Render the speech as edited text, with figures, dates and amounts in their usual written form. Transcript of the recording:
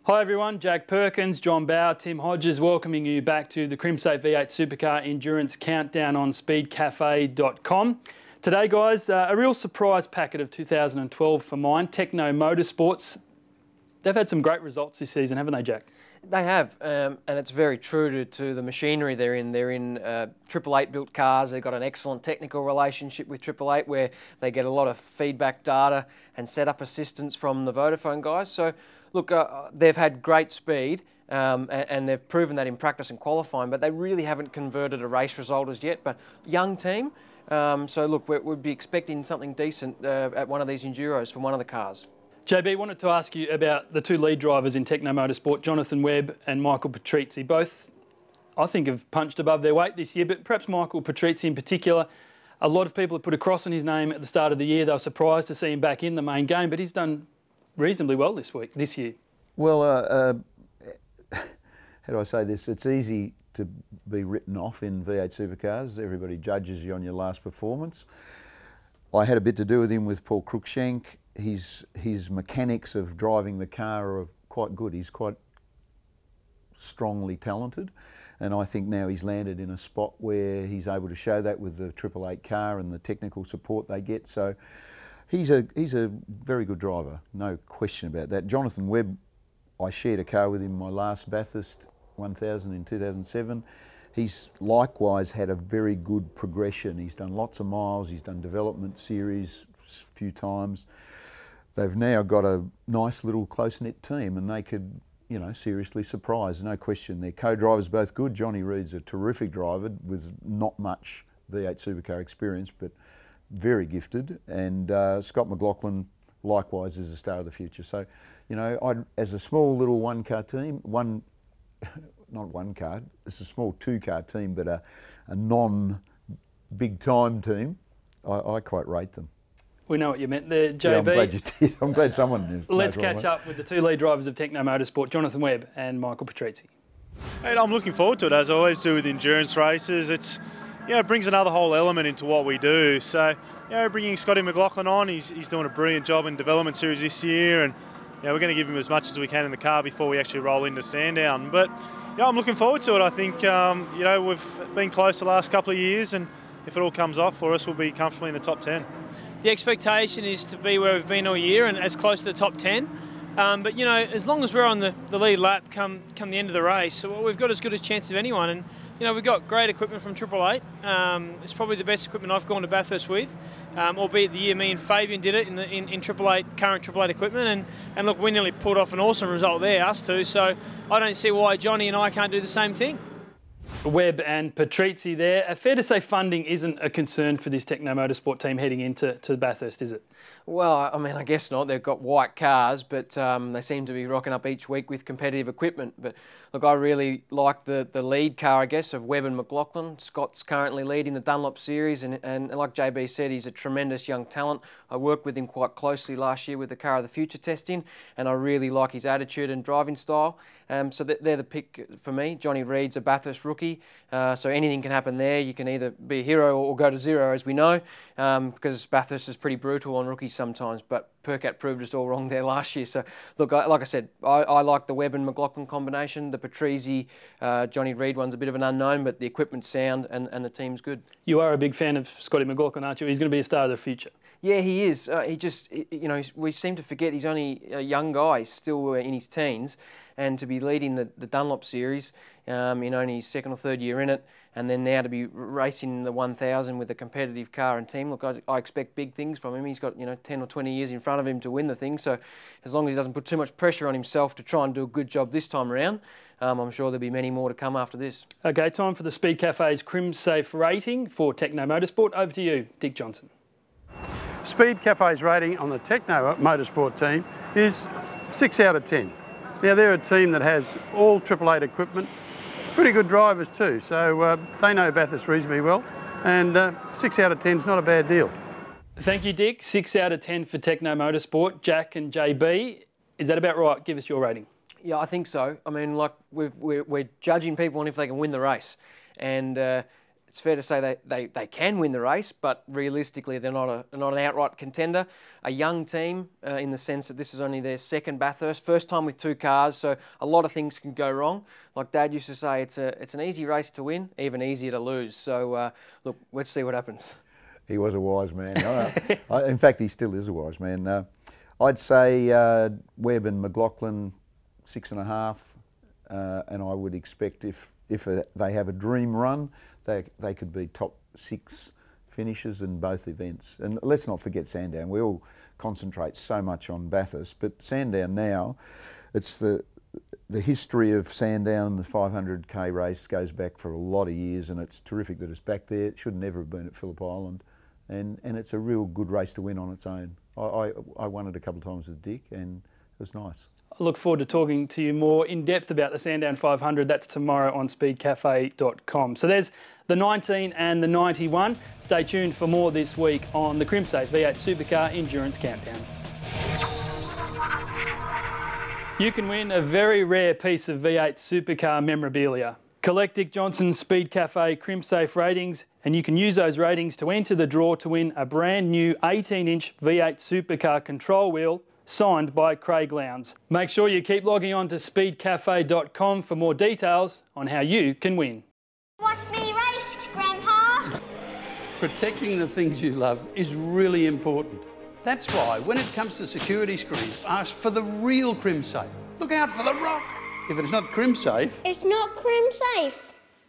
Hi everyone, Jack Perkins, John Bauer, Tim Hodges welcoming you back to the Crimsafe V8 Supercar Endurance Countdown on speedcafe.com. Today guys, a real surprise packet of 2012 for mine, Tekno Autosports. They've had some great results this season, haven't they, Jack? They have, and it's very true to the machinery they're in. They're in Triple Eight built cars. They've got an excellent technical relationship with Triple Eight where they get a lot of feedback data and setup assistance from the Vodafone guys. So look, they've had great speed and they've proven that in practice and qualifying, but they really haven't converted a race result as yet. But young team, so look, we'd be expecting something decent at one of these Enduros from one of the cars. JB, wanted to ask you about the two lead drivers in Tekno Autosport, Jonathan Webb and Michael Patrizzi. Both, I think, have punched above their weight this year, but perhaps Michael Patrizzi in particular. A lot of people have put a cross on his name at the start of the year. They were surprised to see him back in the main game, but he's done reasonably well this year. Well, how do I say this? It's easy to be written off in V8 supercars. Everybody judges you on your last performance. I had a bit to do with him with Paul Cruikshank. His mechanics of driving the car are quite good. He's quite strongly talented, and I think now he's landed in a spot where he's able to show that with the Triple Eight car and the technical support they get. So he's a very good driver, no question about that. Jonathan Webb, I shared a car with him my last Bathurst 1000 in 2007. He's likewise had a very good progression. He's done lots of miles, he's done development series a few times. They've now got a nice little close-knit team and they could, you know, seriously surprise, no question. Their co-drivers both good. Johnny Reid's a terrific driver with not much V8 supercar experience, but very gifted. And Scott McLaughlin likewise is a star of the future. So, you know, as a small little one-car team, not one car, it's a small two-car team, but a non-big time team, I quite rate them. We know what you meant there, JB. Yeah, I'm glad you did. I'm glad someone knows. Let's catch up with the two lead drivers of Tekno Autosport, Jonathan Webb and Michael Patrizzi. And I'm looking forward to it, as I always do with endurance races. It's, you know, it brings another whole element into what we do. So, you know, bringing Scotty McLaughlin on, he's doing a brilliant job in development series this year, and you know, we're going to give him as much as we can in the car before we actually roll into Sandown. But yeah, I'm looking forward to it. I think you know, we've been close the last couple of years, and if it all comes off for us, we'll be comfortably in the top 10. The expectation is to be where we've been all year and as close to the top 10. But you know, as long as we're on the lead lap come the end of the race, so we've got as good a chance as anyone. And you know, we've got great equipment from Triple Eight. It's probably the best equipment I've gone to Bathurst with, albeit the year me and Fabian did it in Triple Eight, current Triple Eight equipment. And look, we nearly pulled off an awesome result there, us two. So I don't see why Johnny and I can't do the same thing. Webb and Patrizzi there. Fair to say funding isn't a concern for this Tekno Autosport team heading into Bathurst, is it? Well, I mean, I guess not. They've got white cars, but they seem to be rocking up each week with competitive equipment. But look, I really like the lead car, I guess, of Webb and McLaughlin. Scott's currently leading the Dunlop series, and like JB said, he's a tremendous young talent. I worked with him quite closely last year with the Car of the Future testing, and I really like his attitude and driving style. So they're the pick for me. Johnny Reid's a Bathurst rookie, so anything can happen there. You can either be a hero or go to zero, as we know, because Bathurst is pretty brutal on rookies sometimes, but Percat proved us all wrong there last year. So look, like I said, I like the Webb and McLaughlin combination. The Patrizzi, Johnny Reid one's a bit of an unknown, but the equipment's sound and the team's good. You are a big fan of Scotty McLaughlin, aren't you? He's going to be a star of the future. Yeah, he is. You know, we seem to forget he's only a young guy, still in his teens, and to be leading the Dunlop series in only his second or third year in it, and then now to be racing the 1000 with a competitive car and team. Look, I expect big things from him. He's got, you know, 10 or 20 years in front of him to win the thing, so as long as he doesn't put too much pressure on himself to try and do a good job this time around, I'm sure there'll be many more to come after this. Okay, time for the Speedcafe's Crimsafe rating for Tekno Autosport. Over to you, Dick Johnson. Speedcafe's rating on the Tekno Autosport team is 6 out of 10. Now, they're a team that has all Triple Eight equipment, pretty good drivers too, so they know Bathurst reasonably well, and 6 out of 10 is not a bad deal. Thank you, Dick. 6 out of 10 for Tekno Autosport. Jack and JB, is that about right? Give us your rating. Yeah, I think so. I mean, like, we're judging people on if they can win the race, and it's fair to say they can win the race, but realistically they're not an outright contender. A young team in the sense that this is only their second Bathurst, first time with 2 cars, so a lot of things can go wrong. Like Dad used to say, it's an easy race to win, even easier to lose. So look, let's see what happens. He was a wise man. In fact, he still is a wise man. I'd say Webb and McLaughlin 6.5, and I would expect if they have a dream run, they could be top 6 finishes in both events. And let's not forget Sandown. We all concentrate so much on Bathurst, but Sandown now, it's the history of Sandown, the 500k race goes back for a lot of years, and it's terrific that it's back there. It should never have been at Phillip Island, and it's a real good race to win on its own. I won it a couple of times with Dick, and it was nice. I look forward to talking to you more in depth about the Sandown 500. That's tomorrow on speedcafe.com. So there's the 19 and the 91. Stay tuned for more this week on the Crimsafe V8 Supercar Endurance Countdown. You can win a very rare piece of V8 Supercar memorabilia. Collect Dick Johnson's Speedcafe Crimsafe ratings, and you can use those ratings to enter the draw to win a brand new 18-inch V8 Supercar control wheel signed by Craig Lowndes. Make sure you keep logging on to speedcafe.com for more details on how you can win. Watch me race, Grandpa. Protecting the things you love is really important. That's why when it comes to security screens, ask for the real Crimsafe. Look out for the rock. If it's not Crimsafe, It's not Crimsafe.